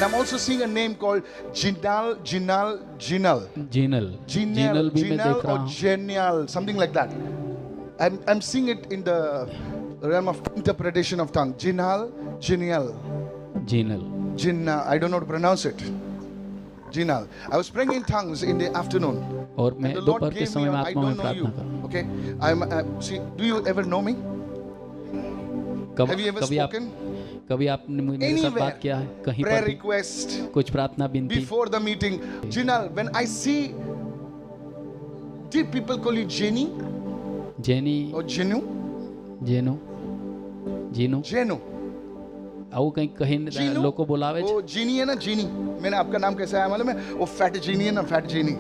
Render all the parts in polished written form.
I'm also seeing a name called Jinal. Jinal Jinal भी मैं देख रहा or हूँ. Genial, something like that. I'm seeing it in the realm of interpretation of tongue. Jinal, Genial, Jinal. Jinna. I don't know how to pronounce it. Jinal. I was praying in tongues in the afternoon. और मैं And the Lord दोपहर के gave me. समय में I आत्मा में don't know you. प्रार्थना कर. Okay. I'm. See. Do you ever know me? Have you ever spoken? कभी आपने मेरे साथ बात किया है कहीं Prayer पर भी? request. कुछ प्रार्थना विनती. Before the meeting, Jinal, when I see, did people call you Jenny jenny or Jenu? जेनो जीनो Jenu. आओ कहीं कहीं Jenu? लोग को बुलावे वो जीनी है ना, जीनी. मैंने आपका नाम कैसा है मालूम है? वो फैट जीनी है ना, फैट जीनी.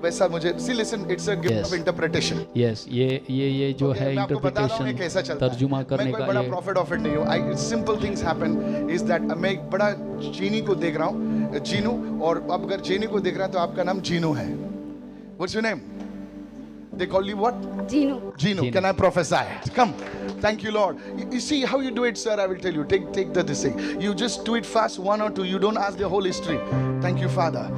वैसा मुझे. See, listen, it's a gift Yes. of interpretation. Yes ये जो Okay, है मैं आपको बता रहा हूँ ये कैसा इंटरप्रिटेशन चलता है. तर्जुमा मैं करने कोई का बड़ा ये प्रॉफिट ऑफिट नहीं हूँ. Simple things happen is that मैं एक बड़ा जीनी को देख रहा हूँ, जीनू, और अब अगर जीनी को देख रहा है तो आपका नाम जीनू है. What's your name? They call you what? Gino. Gino. Gino. Can I prophesy? Come. Thank you, Lord. You see how you do it, sir. I will tell you. Take the this thing. You just do it fast, one or two. You don't ask the whole history. Thank you, Father.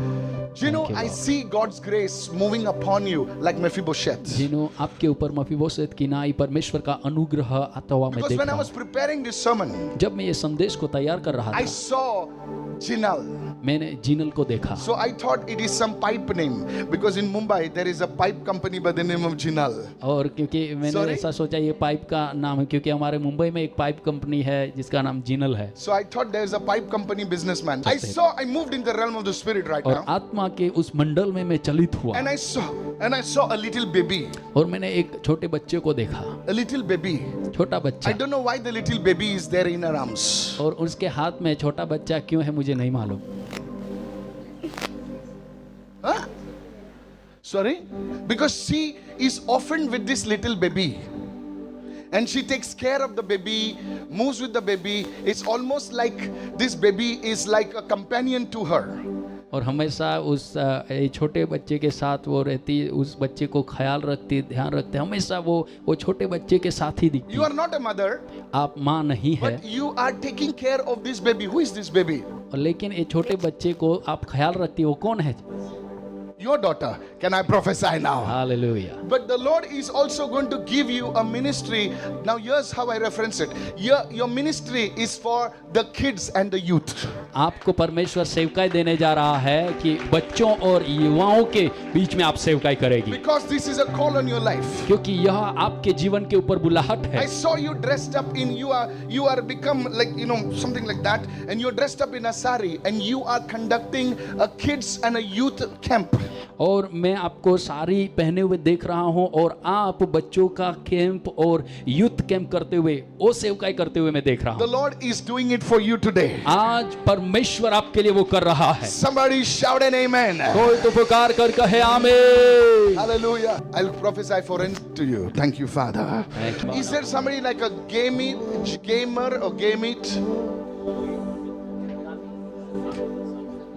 Gino, Thank you, I Lord. see God's grace moving upon you like Mephibosheth. जिनो आपके ऊपर मफीबोशेत की नाई परमेश्वर का अनुग्रह आता हुआ मैं Because देख when I रहा was हूँ. preparing this sermon, जब मैं ये संदेश को तैयार कर रहा I था saw Jinal. मैंने जीनल को देखा. So I thought it is some pipe name because in Mumbai there is a pipe company by the name of Jinal. और क्योंकि मैंने Sorry? ऐसा सोचा ये पाइप का नाम है क्योंकि हमारे मुंबई में एक पाइप कंपनी है जिसका नाम जीनल है. So I thought there is a pipe company businessman. I moved in the realm of the spirit right और now. आत्मा के उस मंडल में मैं चलित हुआ And I saw a little baby. और मैंने एक छोटे बच्चे को देखा. A little baby. छोटा I बच्चा don't know why the little baby is there in her arms. और उसके हाथ में छोटा बच्चा क्यों है मुझे नहीं मालूम. Huh? Sorry? Because she is orphaned with this little baby. And she takes care of the baby, moves with the baby. It's almost like this baby is like a companion to her. और हमेशा उस छोटे बच्चे के साथ वो रहती, उस बच्चे को ख्याल रखती, ध्यान रखते, हमेशा वो छोटे बच्चे के साथ ही दिखती. You are not a mother, आप माँ नहीं है, but you are taking care of this baby. Who is this baby? और लेकिन ये छोटे बच्चे को आप ख्याल रखती, वो कौन है? Your daughter. Can I prophesy now? Hallelujah. But the Lord is also going to give you a ministry. Now here's how I reference it. Your ministry is for the kids and the youth. आपको परमेश्वर सेवकाई देने जा रहा है कि बच्चों और युवाओं के बीच में आप सेवकाई करेगी. Because this is a call on your life. क्योंकि यह आपके जीवन के ऊपर बुलाहट है. I saw you dressed up in, you are become like, something like that, and you're dressed up in a sari and you are conducting a kids and a youth camp. और मैं आपको साड़ी पहने हुए देख रहा हूं और आप बच्चों का कैंप और यूथ कैंप करते हुए, वो सेवकाई करते हुए मैं देख रहा The हूं. Lord is doing it for you today. आज परमेश्वर आपके लिए वो कर रहा है. Somebody shout an amen. कोई तो पुकार कर कहे आमीन. Hallelujah. I'll prophesy foreign to you. Thank you, Father. Thank you, Is there somebody like a gamer or gamit?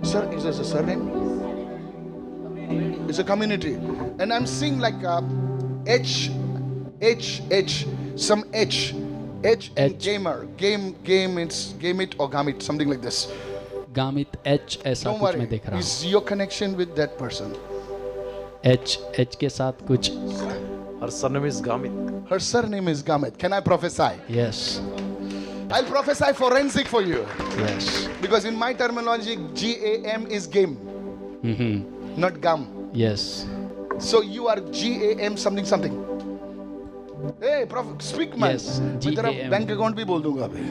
Sir, is this a surname? It's a community. And I'm seeing like H, some H in H. gamer. Game, it's gamit or gamit, something like this. Gamit H ऐसा Don't कुछ मैं worry. देख रहा हूं. Is your connection with that person? H के साथ कुछ. Her surname is Gamit. Her surname is Gamit. Can I prophesy? Yes I'll prophesy forensic for you. Yes. Because in my terminology, GAM is game, not gum. Yes. So you are GAM something. Hey, prophet, speak man. Yes, मैं तेरा GAM. Bank account भी बोल दूंगा अभी.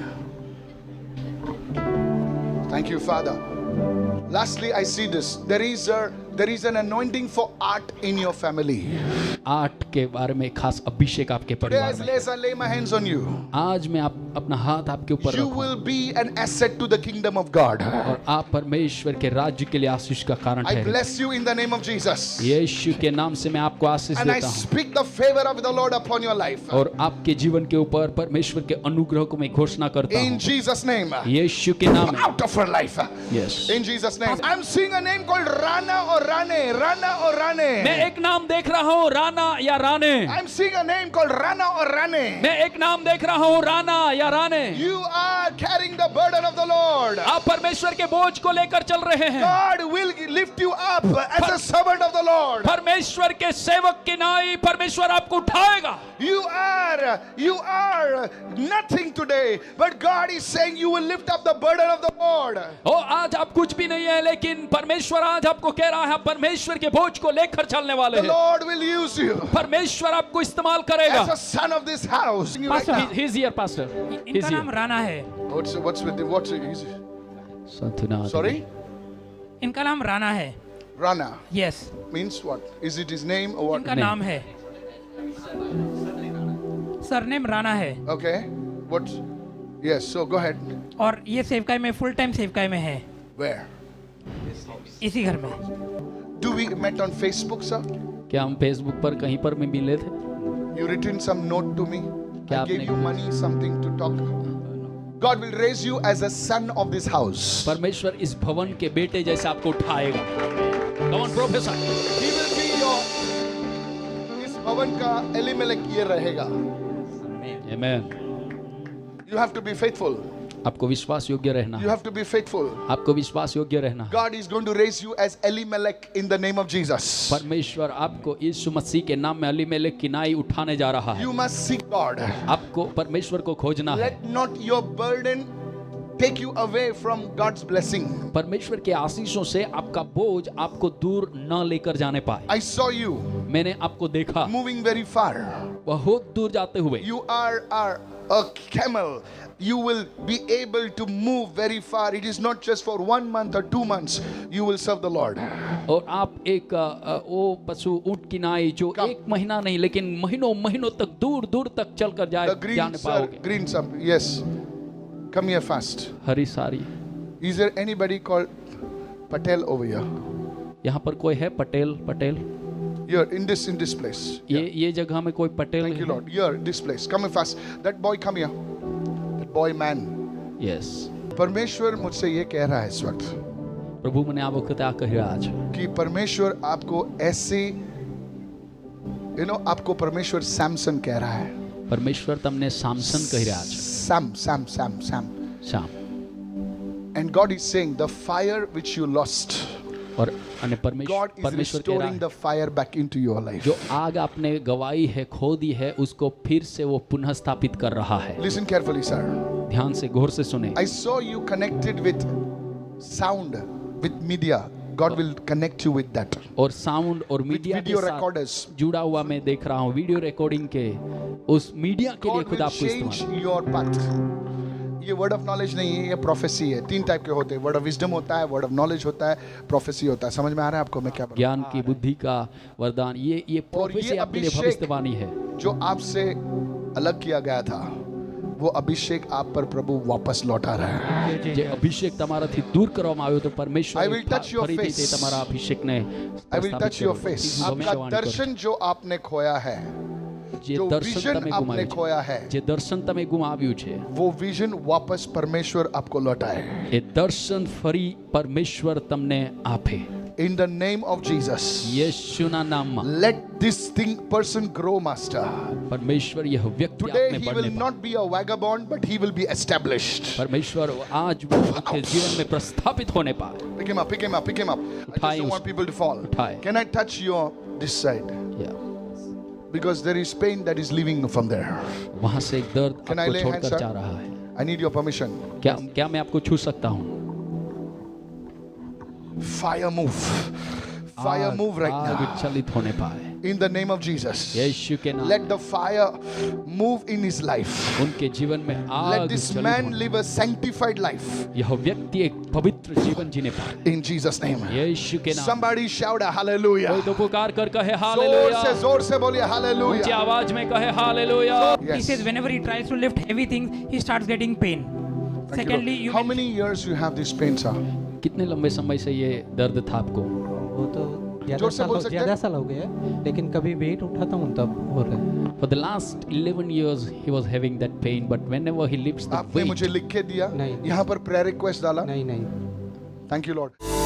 Thank you, Father. Lastly, I see this. There is an anointing for art in your family. Art के बारे में खास अभिषेक आपके Today परिवार में. I lay my hands on you. आज मैं अपना हाथ आपके ऊपर You रखूं will be an asset to the kingdom of God. और आप परमेश्वर के राज्य के लिए आशीष का कारण I ठहरे. bless you in the name of Jesus. यीशु के नाम से मैं आपको आशीष And I देता हूँ speak the favor of the Lord upon your life. और आपके जीवन के ऊपर परमेश्वर के अनुग्रह को मैं घोषणा करता In हूँ Jesus' name. यीशु के नाम में. Out of her life. Yes. In Jesus' name. I'm seeing a name called Rana or or Rane, Rana or मैं Rane. एक नाम देख रहा हूँ, राना या राने। I'm seeing a name called Rana or Rane. मैं एक नाम देख रहा हूँ, राना या राने। You are carrying the burden of the Lord. आप परमेश्वर के बोझ को लेकर चल रहे हैं। God will lift you up as a servant of the Lord. परमेश्वर के सेवक की नाई परमेश्वर आपको उठाएगा। You are nothing today, but God is saying you will lift up the burden of the Lord. ओ आज आप कुछ भी नहीं है, लेकिन परमेश्वर आज आपको कह रहा है, परमेश्वर के बोझ को लेकर चलने वाले The हैं। Lord will use you परमेश्वर आपको इस्तेमाल करेगा। as a son of this house. Pastor, he is here, Pastor. He is इनका नाम here. राणा है। What's with him? What's his? Sorry? इनका नाम राणा है। Rana yes, means what? Is it his name or what? इनका नाम है, सरनेम राणा है। Okay. What? Yes. So go ahead. और ये सेवकाई में फुल टाइम सेवकाई में है, Where? इसी घर में। Do we met on Facebook, sir? क्या हम फेसबुक पर कहीं पर में मिले थे? You written some note to me. क्या I gave आपने- you money, something to talk. God will raise you as a son of this house. परमेश्वर इस भवन के बेटे जैसे आपको उठाएगा। Come on, professor. He will be your. इस भवन का एलिमेलेक ये रहेगा. Amen. You have to be faithful. आपको विश्वास योग्य रहना You है। have to be faithful. आपको विश्वास योग्य रहना है। God is going to raise you as Elimelech in the name of Jesus. परमेश्वर आपको यीशु मसीह के नाम में अलीमेलेक की नाई उठाने जा रहा है। You must seek God. आपको परमेश्वर को खोजना है। Let not your burden take you away from God's blessing. परमेश्वर के आशीषों से आपका बोझ आपको दूर न लेकर जाने पाए। I saw you मैंने आपको देखा moving very far. बहुत दूर जाते हुए। You are a camel. You will be able to move very far. It is not just for 1 month or 2 months. You will serve the Lord. और आप एक वो पशु ऊंट की नाई जो Come. एक महीना नहीं लेकिन महीनों महीनों तक दूर दूर तक चलकर The green जाने sir, पाओगे। green sir. Yes. Come here fast. हरी सारी। Is there anybody called Patel over here? यहाँ पर कोई है Patel? Patel Here in this place. ये जगह में कोई पटेल Thank you, है? Lord. Here, this place. Come here fast. That boy, come here. That boy, man. Yes. परमेश्वर मुझसे ये कह रहा है इस वक्त प्रभु મને આ વખતે આ કહી રહ્યા છે कि परमेश्वर आपको ऐसे आपको परमेश्वर सैमसन कह रहा है. પરમેશ્વર તમને સામસન કહી રહ્યા છે। Sam. Shyam. And God is saying the fire which you lost, और અને God is परमेश्वर कह रहा restoring है the fire back into your life. जो आग आपने गवाई है, खो दी है, उसको फिर से वो पुनः स्थापित कर रहा है। Listen carefully, sir. ध्यान से गौर से सुने। I saw you connected with sound, with media. God will connect you with that. और साउंड और मीडिया के video साथ recorders. जुड़ा हुआ मैं देख रहा हूँ, वीडियो रिकॉर्डिंग के उस मीडिया के लिए God खुद will आपको change इस्तेमाल। your path. ये वर्ड ऑफ नॉलेज नहीं है, ये प्रोफेसी है. 3 टाइप के होते हैं. वर्ड ऑफ विजडम होता है, वर्ड ऑफ नॉलेज होता है, प्रोफेसी होता है. समझ में आ रहा है आपको मैं क्या बोल रहा ज्ञान की बुद्धि का वरदान, ये प्रोफेसी आपके लिए अभिषेक भविष्यवाणी है। हूं? जो आपसे अलग किया गया था, वो अभिषेक आप पर प्रभु वापस लौटा रहा है. જે અભિષેક તમારાથી દૂર કરવામાં આવ્યો તો પરમેશ્વર I will touch your ફરીથી તે face. તમારા અભિષેકને I will touch your સ્થાપિત face. કરશે। आपका ભવિષ્યવાણી કરો। दर्शन जो आपने खोया है, જે जो દર્શન विजन તમે आपने ગુમાવ્યું खोया છે, है, જે દર્શન તમે ગુમાવ્યું છે, वो विजन वापस परमेश्वर आपको लौटाए. એ દર્શન ફરી પરમેશ્વર તમને આપે। In the name of Jesus, યેશુના નામમાં let this person grow, Master. પરમેશ્વર यह व्यक्ति Today आपने he बढ़ने will पाए। not be a vagabond, but he will be established. परमेश्वर आज वो आपके जीवन में प्रस्थापित होने पाए। Pick him up, pick him up, pick him up. I just उठाए don't want उसको। people to fall. उठाए। Can I touch your this side? या, Because there is pain that is leaving from there. वहां से एक दर्द Can I आपको lay hands, छोड़कर sir? जा रहा है। I need your permission. क्या मैं आपको छू सकता हूँ? Fire move. Fire move right आग now. चलित होने पाए In the name of Jesus. यीशु के नाम। Let the fire move in his life. उनके जीवन में Let आग this चलित man होने। live a sanctified life. यह व्यक्ति एक पवित्र जीवन जीने पाए In Jesus' name. यीशु के नाम। Somebody shout a hallelujah. कोई तो पुकार कर कहे जोर से बोलिए ऊंची hallelujah. आवाज में कहे hallelujah. He Yes. says whenever he tries to lift heavy things, he starts getting pain. Thank you, Secondly, Lord. you How will- many years you have this pain, sir? कितने लंबे समय से ये दर्द था आपको? वो तो जोर से बोल सकते हैं? ज़्यादा साल हो गया है, लेकिन कभी वेट उठाता हूँ तब हो रहा है। For the last 11 years he was having that pain, but whenever he lifts the आपने मुझे weight, लिख के दिया, नहीं। यहाँ पर prayer request डाला. नहीं Thank you, Lord.